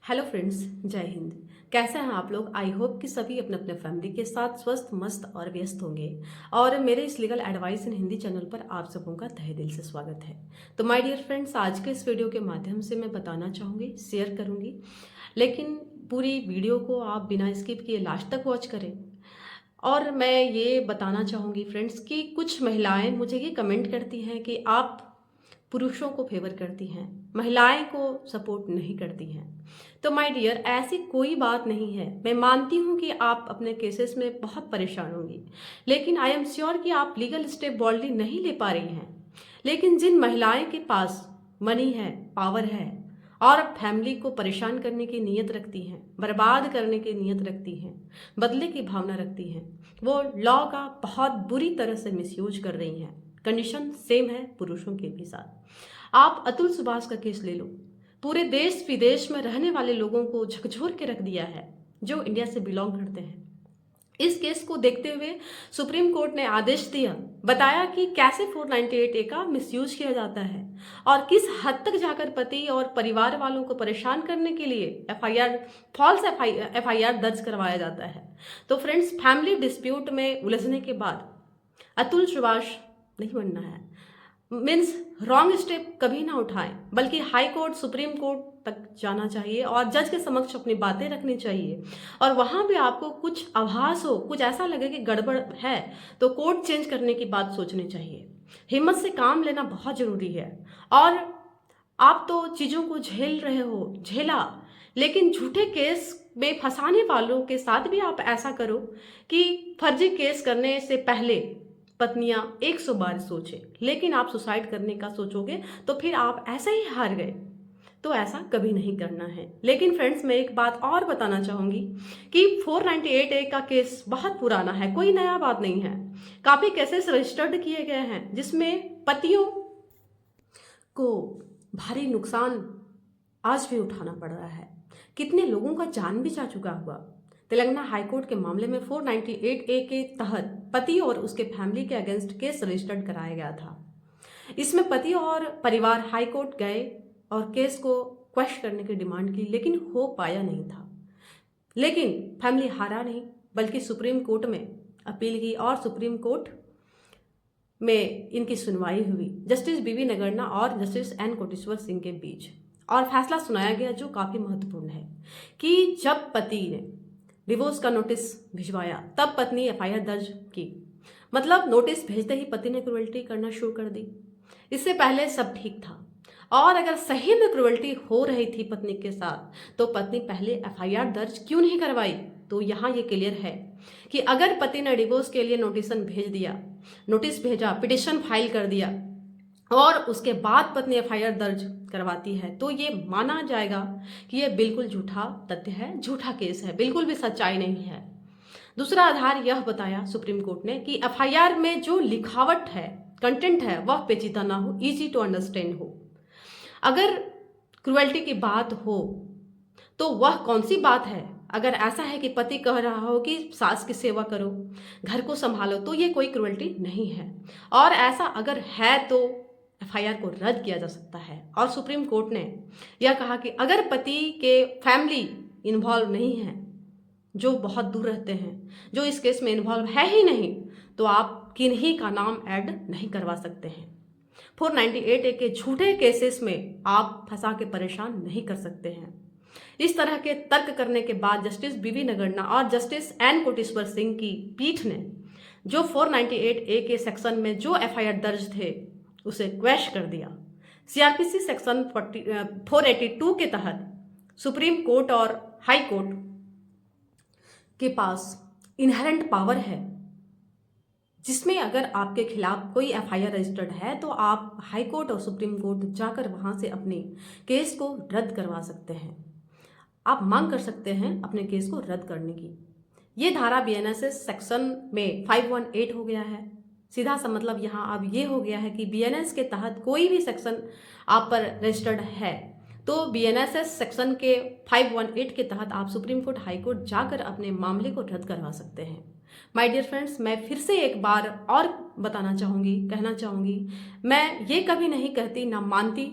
Hello friends, जय हिंद। कैसे हैं आप लोग? आई होप कि सभी अपने अपने फैमिली के साथ स्वस्थ, मस्त और व्यस्त होंगे। और मेरे इस legal advice in Hindi channel पर आप सबों का तहे दिल से स्वागत है। तो माय डियर फ्रेंड्स, आज के इस वीडियो के माध्यम से मैं बताना चाहूँगी, शेयर करूँगी, लेकिन पूरी वीडियो को आप बिना स्किप किए लास्ट तक वॉच करें। और मैं ये बताना चाहूँगी फ्रेंड्स कि कुछ महिलाएं मुझे ये कमेंट करती हैं कि आप पुरुषों को फेवर करती हैं, महिलाएं को सपोर्ट नहीं करती हैं। तो माय डियर, ऐसी कोई बात नहीं है। मैं मानती हूँ कि आप अपने केसेस में बहुत परेशान होंगी, लेकिन आई एम श्योर कि आप लीगल स्टेप बॉल्डली नहीं ले पा रही हैं। लेकिन जिन महिलाएं के पास मनी है, पावर है और फैमिली को परेशान करने की नीयत रखती हैं, बर्बाद करने की नीयत रखती हैं, बदले की भावना रखती हैं, वो लॉ का बहुत बुरी तरह से मिसयूज कर रही हैं। कंडीशन सेम है पुरुषों के भी साथ। आप अतुल सुभाष का केस ले लो। पूरे देश विदेश में रहने वाले लोगों को झकझोर के रख दिया है, जो इंडिया से बिलोंग करते हैं। इस केस को देखते हुए सुप्रीम कोर्ट ने आदेश दिया, बताया कि कैसे 498A का मिसयूज किया जाता है और किस हद तक जाकर पति और परिवार वालों को परेशान करने के लिए फॉल्स एफआईआर दर्ज करवाया जाता है। तो फ्रेंड्स, फैमिली डिस्प्यूट में उलझने के बाद अतुल सुभाष नहीं बनना है। मीन्स रॉन्ग स्टेप कभी ना उठाएं, बल्कि हाई कोर्ट, सुप्रीम कोर्ट तक जाना चाहिए और जज के समक्ष अपनी बातें रखनी चाहिए। और वहां भी आपको कुछ आभास हो, कुछ ऐसा लगे कि गड़बड़ है, तो कोर्ट चेंज करने की बात सोचनी चाहिए। हिम्मत से काम लेना बहुत जरूरी है। और आप तो चीजों को झेल रहे हो, झेला, लेकिन झूठे केस में फंसाने वालों के साथ भी आप ऐसा करो कि फर्जी केस करने से पहले पत्नियां 100 बार सोचे, लेकिन आप सुसाइड करने का सोचोगे तो फिर आप ऐसे ही हार गए। तो ऐसा कभी नहीं करना है। लेकिन फ्रेंड्स, मैं एक बात और बताना चाहूंगी कि 498A का केस बहुत पुराना है, कोई नया बात नहीं है। काफी केसेस रजिस्टर्ड किए गए हैं जिसमें पतियों को भारी नुकसान आज भी उठाना पड़ रहा है। कितने लोगों का जान भी जा चुका हुआ। तेलंगाना हाईकोर्ट के मामले में 498A के तहत पति और उसके फैमिली के अगेंस्ट केस रजिस्टर्ड कराया गया था। इसमें पति और परिवार हाईकोर्ट गए और केस को क्वेश्चन करने की डिमांड की, लेकिन हो पाया नहीं था। लेकिन फैमिली हारा नहीं, बल्कि सुप्रीम कोर्ट में अपील की और सुप्रीम कोर्ट में इनकी सुनवाई हुई जस्टिस बीवी नगरना और जस्टिस एन कोटेश्वर सिंह के बीच। और फैसला सुनाया गया जो काफी महत्वपूर्ण है कि जब पति ने डिवोर्स का नोटिस भिजवाया तब पत्नी एफआईआर दर्ज की। मतलब नोटिस भेजते ही पति ने क्रुएल्टी करना शुरू कर दी। इससे पहले सब ठीक था। और अगर सही में क्रुएल्टी हो रही थी पत्नी के साथ तो पत्नी पहले एफआईआर दर्ज क्यों नहीं करवाई? तो यहाँ ये क्लियर है कि अगर पति ने डिवोर्स के लिए नोटिस भेजा, पिटिशन फाइल कर दिया और उसके बाद पत्नी एफआईआर दर्ज करवाती है, तो ये माना जाएगा कि ये बिल्कुल झूठा तथ्य है, झूठा केस है, बिल्कुल भी सच्चाई नहीं है। दूसरा आधार यह बताया सुप्रीम कोर्ट ने कि एफआईआर में जो लिखावट है, कंटेंट है, वह पेचीदा ना हो, इजी टू अंडरस्टैंड हो। अगर क्रुएल्टी की बात हो तो वह कौन सी बात है? अगर ऐसा है कि पति कह रहा हो कि सास की सेवा करो, घर को संभालो, तो ये कोई क्रुएल्टी नहीं है। और ऐसा अगर है तो एफआईआर को रद्द किया जा सकता है। और सुप्रीम कोर्ट ने यह कहा कि अगर पति के फैमिली इन्वॉल्व नहीं है, जो बहुत दूर रहते हैं, जो इस केस में इन्वॉल्व है ही नहीं, तो आप किन्हीं का नाम ऐड नहीं करवा सकते हैं। 498A के झूठे केसेस में आप फंसा के परेशान नहीं कर सकते हैं। इस तरह के तर्क करने के बाद जस्टिस बीवी नगरना और जस्टिस एन कोटेश्वर सिंह की पीठ ने जो 498A के सेक्शन में जो एफआईआर दर्ज थे उसे क्वैश कर दिया। सीआरपीसी सेक्शन 482 के तहत सुप्रीम कोर्ट और हाई कोर्ट के पास इनहेरेंट पावर है, जिसमें अगर आपके खिलाफ कोई एफआईआर रजिस्टर्ड है तो आप हाई कोर्ट और सुप्रीम कोर्ट जाकर वहां से अपने केस को रद्द करवा सकते हैं। आप मांग कर सकते हैं अपने केस को रद्द करने की। ये धारा बीएनएस सेक्शन में 518 हो गया है। सीधा सा मतलब यहाँ अब ये हो गया है कि बीएनएस के तहत कोई भी सेक्शन आप पर रजिस्टर्ड है तो बीएनएस सेक्शन के 518 के तहत आप सुप्रीम कोर्ट, हाई कोर्ट जाकर अपने मामले को रद्द करवा सकते हैं। माय डियर फ्रेंड्स, मैं फिर से एक बार और बताना चाहूँगी, कहना चाहूँगी, मैं ये कभी नहीं कहती, ना मानती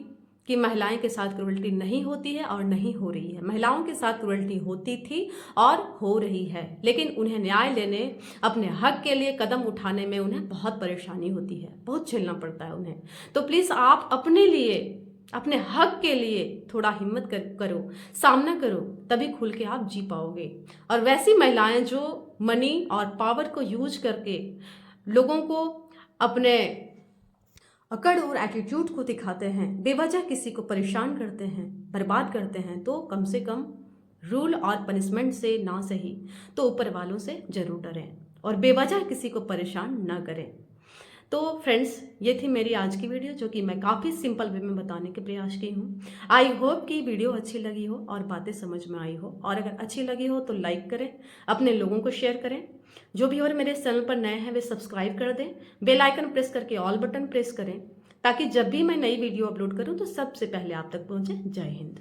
कि महिलाएं के साथ क्रूरल्टी नहीं होती है और नहीं हो रही है। महिलाओं के साथ क्रूरल्टी होती थी और हो रही है, लेकिन उन्हें न्याय लेने, अपने हक के लिए कदम उठाने में उन्हें बहुत परेशानी होती है, बहुत झेलना पड़ता है उन्हें। तो प्लीज़ आप अपने लिए, अपने हक के लिए थोड़ा हिम्मत करो, सामना करो, तभी खुल के आप जी पाओगे। और वैसी महिलाएं जो मनी और पावर को यूज करके लोगों को अपने अकड़ और एटीट्यूड को दिखाते हैं, बेवजह किसी को परेशान करते हैं, बर्बाद करते हैं, तो कम से कम रूल और पनिशमेंट से ना सही तो ऊपर वालों से जरूर डरें और बेवजह किसी को परेशान ना करें। तो फ्रेंड्स, ये थी मेरी आज की वीडियो, जो कि मैं काफ़ी सिंपल वे में बताने के प्रयास की हूँ। आई होप कि वीडियो अच्छी लगी हो और बातें समझ में आई हो, और अगर अच्छी लगी हो तो लाइक करें, अपने लोगों को शेयर करें। जो भी और मेरे चैनल पर नए हैं वे सब्सक्राइब कर दें, बेल आइकन प्रेस करके ऑल बटन प्रेस करें, ताकि जब भी मैं नई वीडियो अपलोड करूं तो सबसे पहले आप तक पहुंचे। जय हिंद।